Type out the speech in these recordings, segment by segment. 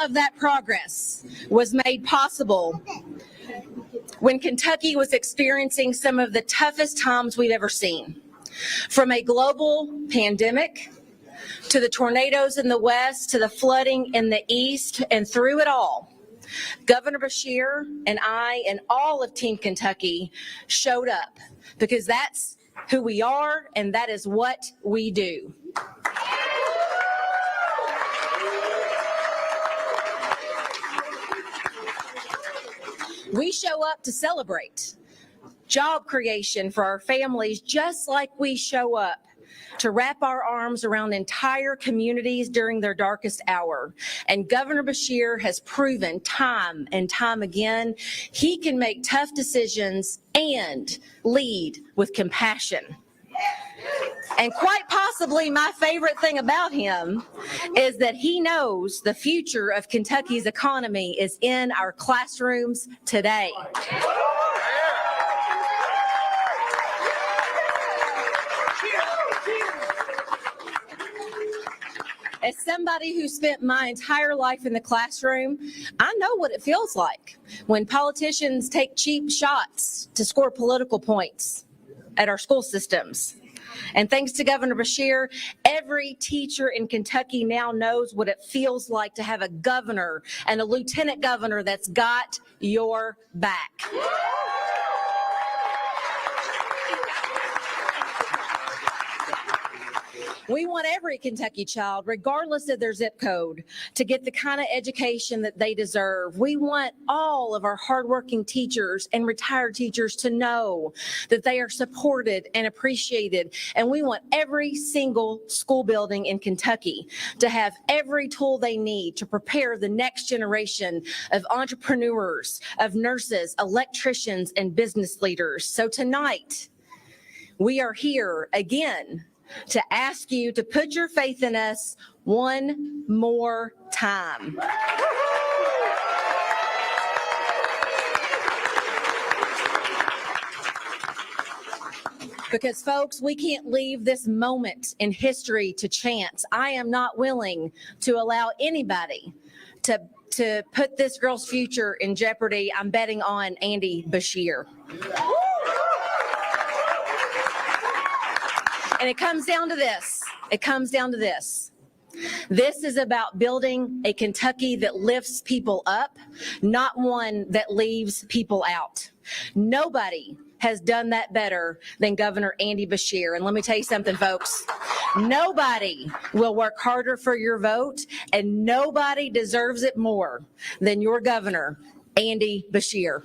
of that progress was made possible when Kentucky was experiencing some of the toughest times we've ever seen. From a global pandemic, to the tornadoes in the west, to the flooding in the east, and through it all, Governor Beshear and I and all of Team Kentucky showed up, because that's who we are and that is what we do. We show up to celebrate job creation for our families, just like we show up to wrap our arms around entire communities during their darkest hour. And Governor Beshear has proven time and time again he can make tough decisions and lead with compassion. And quite possibly my favorite thing about him is that he knows the future of Kentucky's economy is in our classrooms today. As somebody who spent my entire life in the classroom, I know what it feels like when politicians take cheap shots to score political points at our school systems. And thanks to Governor Beshear, every teacher in Kentucky now knows what it feels like to have a governor and a lieutenant governor that's got your back. We want every Kentucky child, regardless of their zip code, to get the kind of education that they deserve. We want all of our hardworking teachers and retired teachers to know that they are supported and appreciated. And we want every single school building in Kentucky to have every tool they need to prepare the next generation of entrepreneurs, of nurses, electricians, and business leaders. So tonight, we are here again to ask you to put your faith in us one more time. Because, folks, we can't leave this moment in history to chance. I am not willing to allow anybody to put this girl's future in jeopardy. I'm betting on Andy Beshear. And it comes down to this. It comes down to this. This is about building a Kentucky that lifts people up, not one that leaves people out. Nobody has done that better than Governor Andy Beshear. And let me tell you something, folks. Nobody will work harder for your vote, and nobody deserves it more than your governor, Andy Beshear.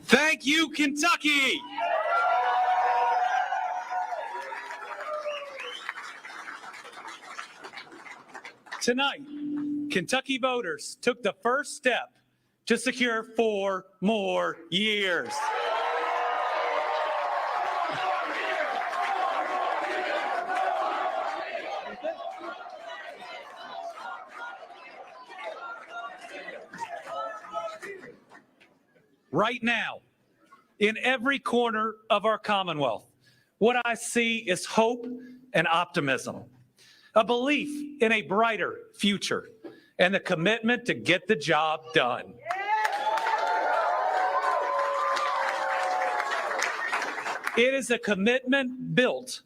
Thank you, Kentucky. Tonight, Kentucky voters took the first step to secure 4 more years. Right now, in every corner of our Commonwealth, what I see is hope and optimism, a belief in a brighter future, and the commitment to get the job done. It is a commitment built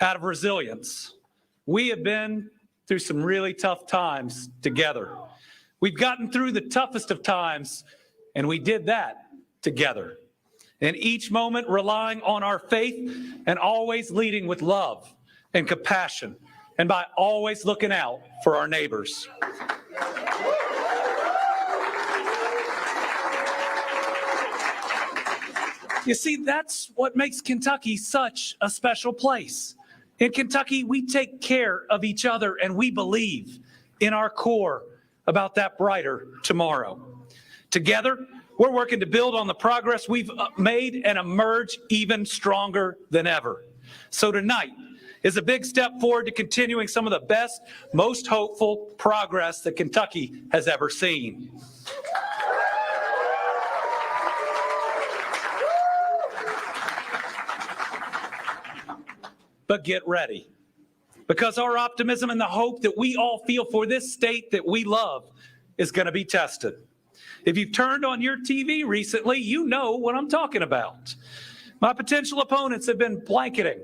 out of resilience. We have been through some really tough times together. We've gotten through the toughest of times, and we did that together. In each moment, relying on our faith and always leading with love and compassion, and by always looking out for our neighbors. You see, that's what makes Kentucky such a special place. In Kentucky, we take care of each other, and we believe in our core about that brighter tomorrow. Together, we're working to build on the progress we've made and emerge even stronger than ever. So tonight is a big step forward to continuing some of the best, most hopeful progress that Kentucky has ever seen. But get ready, because our optimism and the hope that we all feel for this state that we love is going to be tested. If you've turned on your TV recently, you know what I'm talking about. My potential opponents have been blanketing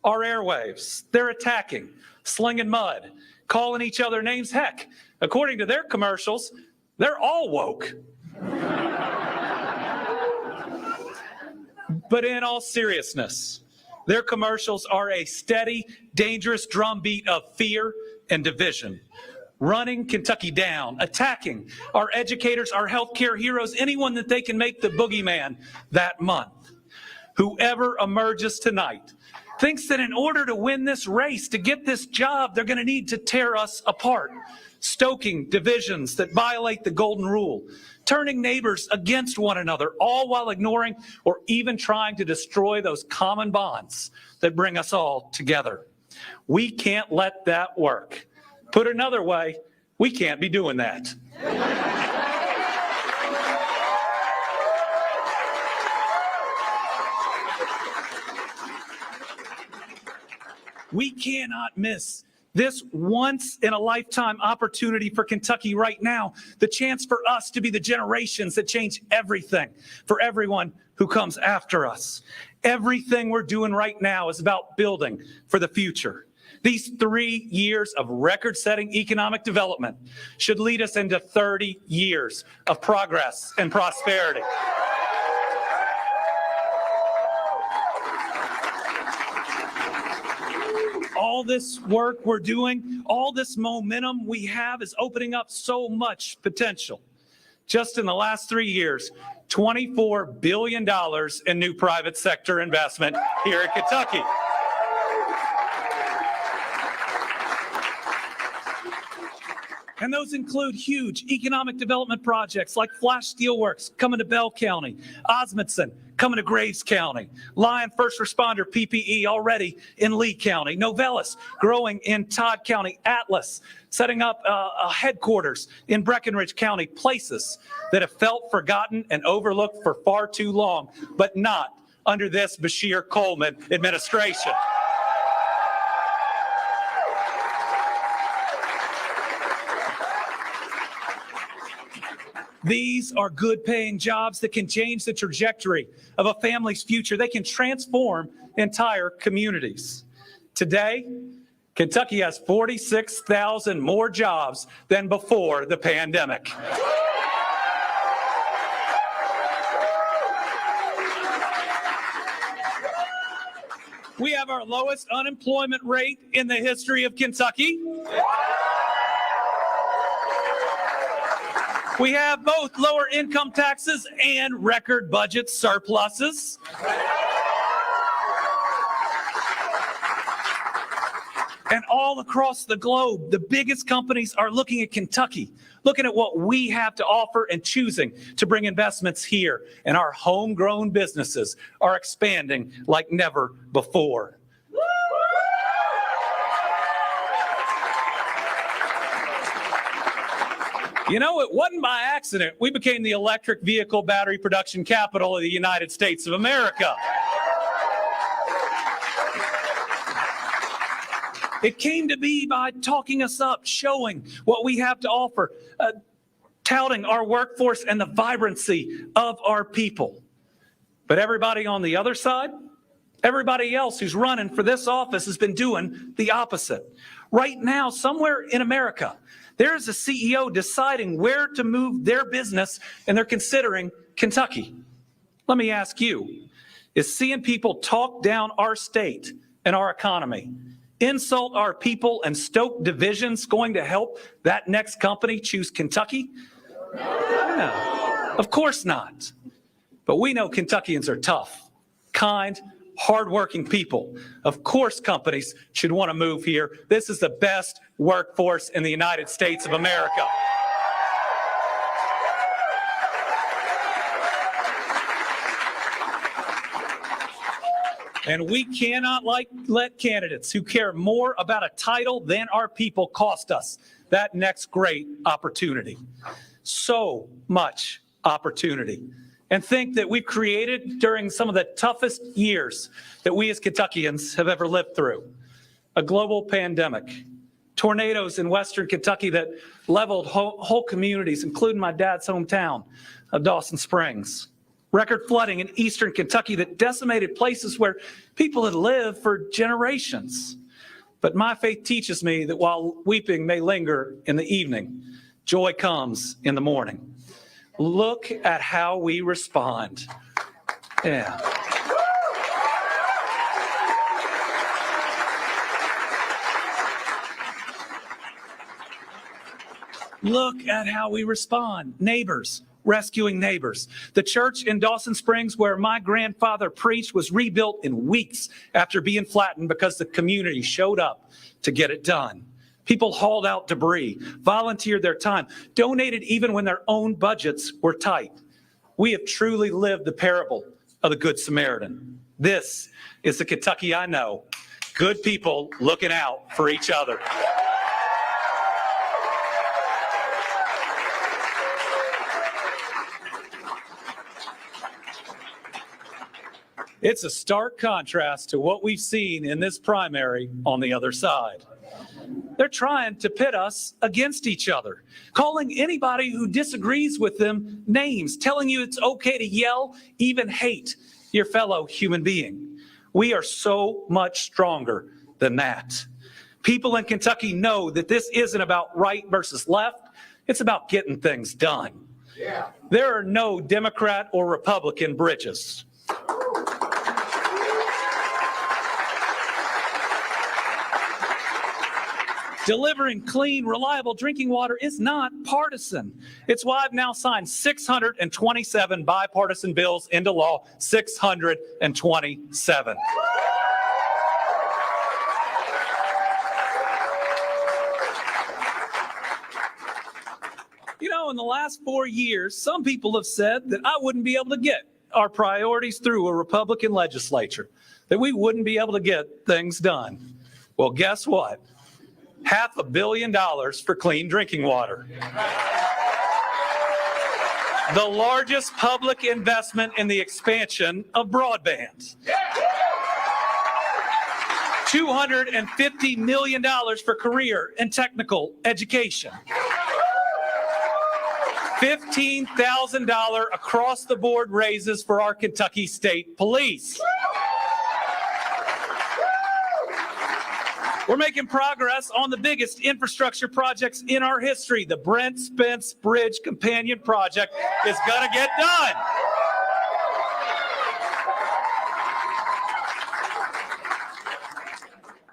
our airwaves. They're attacking, slinging mud, calling each other names. Heck, according to their commercials, they're all woke. But in all seriousness, their commercials are a steady, dangerous drumbeat of fear and division, running Kentucky down, attacking our educators, our healthcare heroes, anyone that they can make the boogeyman that month. Whoever emerges tonight thinks that in order to win this race, to get this job, they're going to need to tear us apart, stoking divisions that violate the golden rule, turning neighbors against one another, all while ignoring or even trying to destroy those common bonds that bring us all together. We can't let that work. Put another way, we can't be doing that. We cannot miss this once-in-a-lifetime opportunity for Kentucky right now, the chance for us to be the generations that change everything for everyone who comes after us. Everything we're doing right now is about building for the future. These 3 years of record-setting economic development should lead us into 30 years of progress and prosperity. All this work we're doing, all this momentum we have is opening up so much potential. Just in the last 3 years, $24 billion in new private sector investment here in Kentucky. And those include huge economic development projects like Flash Steelworks coming to Bell County, Osmondson coming to Graves County, Lion First Responder PPE already in Lee County, Novellis growing in Todd County, Atlas setting up a headquarters in Breckinridge County, places that have felt forgotten and overlooked for far too long, but not under this Beshear Coleman administration. These are good-paying jobs that can change the trajectory of a family's future. They can transform entire communities. Today, Kentucky has 46,000 more jobs than before the pandemic. We have our lowest unemployment rate in the history of Kentucky. We have both lower income taxes and record budget surpluses. And all across the globe, the biggest companies are looking at Kentucky, looking at what we have to offer and choosing to bring investments here. And our homegrown businesses are expanding like never before. You know, it wasn't by accident we became the electric vehicle battery production capital of the United States of America. It came to be by talking us up, showing what we have to offer, touting our workforce and the vibrancy of our people. But everybody on the other side, Everybody else who's running for this office has been doing the opposite. Right now, somewhere in America, there is a CEO deciding where to move their business, and they're considering Kentucky. Let me ask you, is seeing people talk down our state and our economy, insult our people, and stoke divisions going to help that next company choose Kentucky? No, of course not. But we know Kentuckians are tough, kind, hardworking people. Of course companies should want to move here. This is the best workforce in the United States of America. And we cannot let candidates who care more about a title than our people cost us that next great opportunity. So much opportunity. And think that we've created during some of the toughest years that we as Kentuckians have ever lived through. A global pandemic, tornadoes in Western Kentucky that leveled whole communities, including my dad's hometown of Dawson Springs. Record flooding in Eastern Kentucky that decimated places where people had lived for generations. But my faith teaches me that while weeping may linger in the evening, joy comes in the morning. Look at how we respond. Yeah. Look at how we respond. Neighbors, rescuing neighbors. The church in Dawson Springs where my grandfather preached was rebuilt in weeks after being flattened because the community showed up to get it done. People hauled out debris, volunteered their time, donated even when their own budgets were tight. We have truly lived the parable of the Good Samaritan. This is the Kentucky I know. Good people looking out for each other. It's a stark contrast to what we've seen in this primary on the other side. They're trying to pit us against each other, calling anybody who disagrees with them names, telling you it's okay to yell, even hate your fellow human being. We are so much stronger than that. People in Kentucky know that this isn't about right versus left. It's about getting things done. Yeah. There are no Democrat or Republican bridges. Delivering clean, reliable drinking water is not partisan. It's why I've now signed 627 bipartisan bills into law, 627. You know, in the last 4 years, some people have said that I wouldn't be able to get our priorities through a Republican legislature, that we wouldn't be able to get things done. Well, guess what? $500 million for clean drinking water. The largest public investment in the expansion of broadband. $250 million for career and technical education. $15,000 across-the-board raises for our Kentucky State Police. We're making progress on the biggest infrastructure projects in our history. The Brent Spence Bridge Companion Project is going to get done.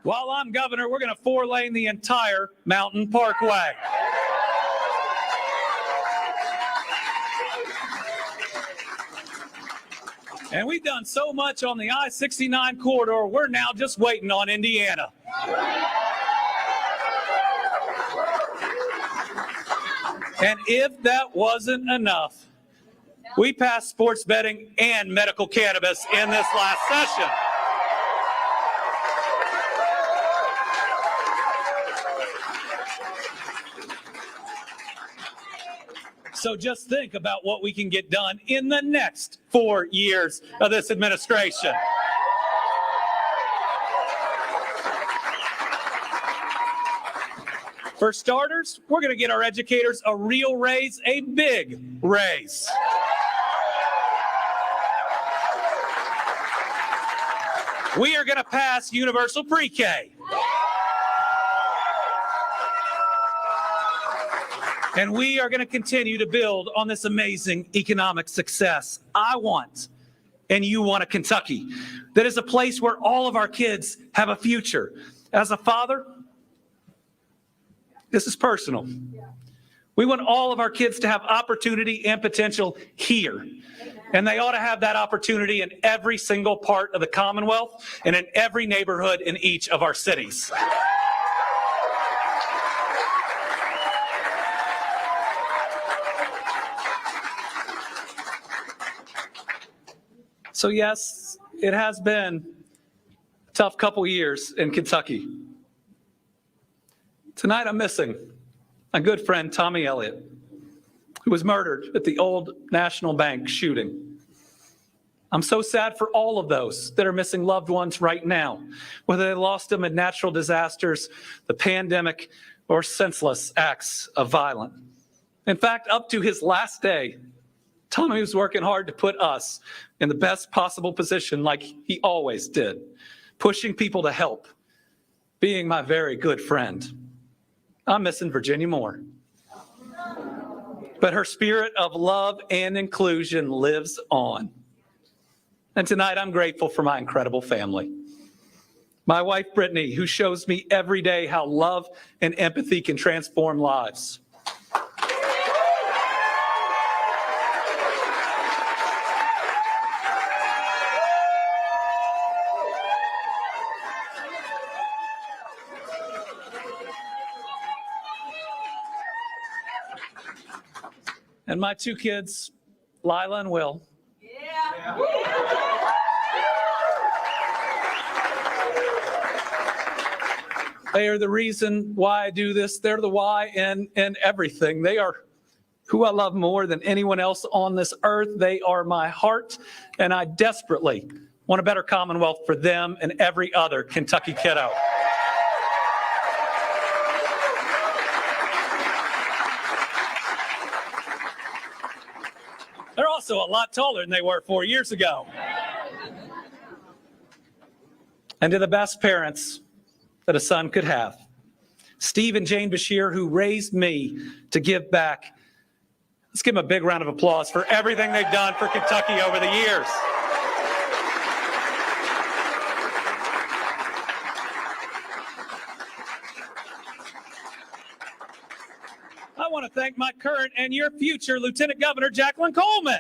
While I'm governor, we're going to 4-lane the entire Mountain Parkway. And we've done so much on the I-69 corridor, we're now just waiting on Indiana. And if that wasn't enough, we passed sports betting and medical cannabis in this last session. So just think about what we can get done in the next 4 years of this administration. For starters, we're going to get our educators a real raise, a big raise. We are going to pass universal pre-K. And we are going to continue to build on this amazing economic success. I want, and you want, a Kentucky that is a place where all of our kids have a future. As a father, this is personal. We want all of our kids to have opportunity and potential here. And they ought to have that opportunity in every single part of the Commonwealth and in every neighborhood in each of our cities. So yes, it has been a tough couple years in Kentucky. Tonight I'm missing my good friend Tommy Elliott, who was murdered at the Old National Bank shooting. I'm so sad for all of those that are missing loved ones right now, whether they lost them in natural disasters, the pandemic, or senseless acts of violence. In fact, up to his last day, Tommy was working hard to put us in the best possible position like he always did, pushing people to help, being my very good friend. I'm missing Virginia more. But her spirit of love and inclusion lives on. And tonight I'm grateful for my incredible family. My wife, Brittany, who shows me every day how love and empathy can transform lives. And my two kids, Lila and Will. Yeah. They are the reason why I do this. They're the why in everything. They are who I love more than anyone else on this earth. They are my heart, and I desperately want a better Commonwealth for them and every other Kentucky kiddo. They're also a lot taller than they were 4 years ago. And to the best parents that a son could have, Steve and Jane Beshear, who raised me to give back. Let's give them a big round of applause for everything they've done for Kentucky over the years. I want to thank my current and your future Lieutenant Governor, Jacqueline Coleman.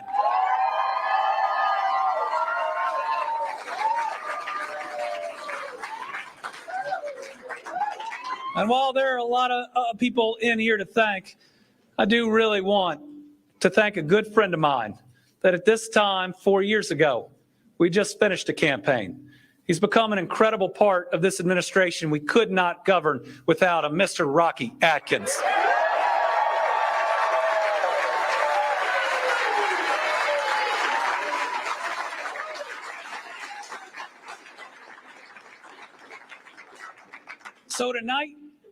And while there are a lot of people in here to thank, I do really want to thank a good friend of mine that at this time, 4 years ago, we just finished a campaign. He's become an incredible part of this administration. We could not govern without him, Mr. Rocky Atkins. So tonight,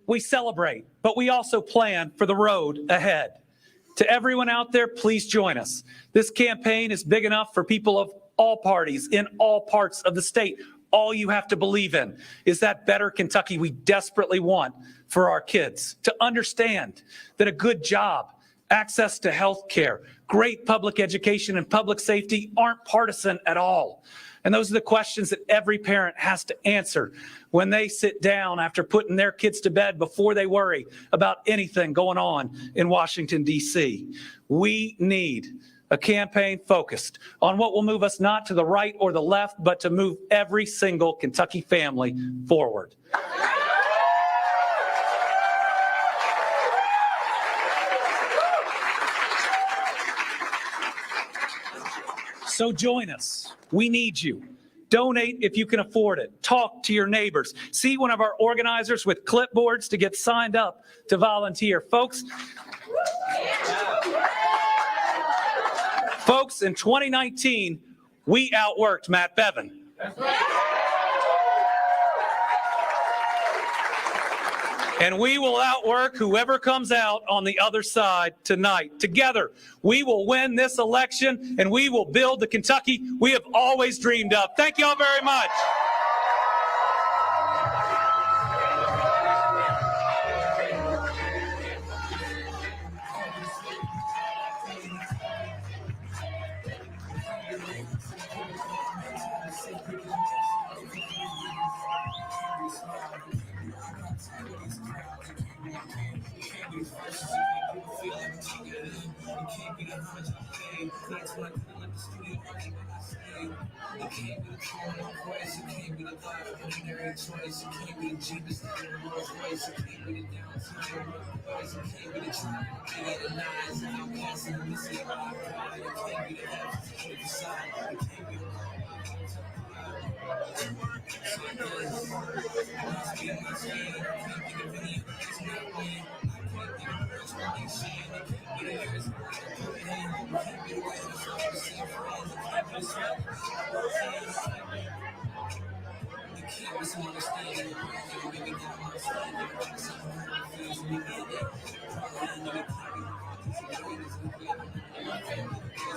we celebrate, but we also plan for the road ahead. To everyone out there, please join us. This campaign is big enough for people of all parties in all parts of the state. All you have to believe in is that better Kentucky we desperately want for our kids. To understand that a good job, access to health care, great public education, and public safety aren't partisan at all. And those are the questions that every parent has to answer when they sit down after putting their kids to bed before they worry about anything going on in Washington, D.C. We need a campaign focused on what will move us not to the right or the left, but to move every single Kentucky family forward. So join us. We need you. Donate if you can afford it. Talk to your neighbors. See one of our organizers with clipboards to get signed up to volunteer. Folks, in 2019, we outworked Matt Bevin. And we will outwork whoever comes out on the other side tonight. Together, we will win this election, and we will build the Kentucky we have always dreamed of. Thank you all very much.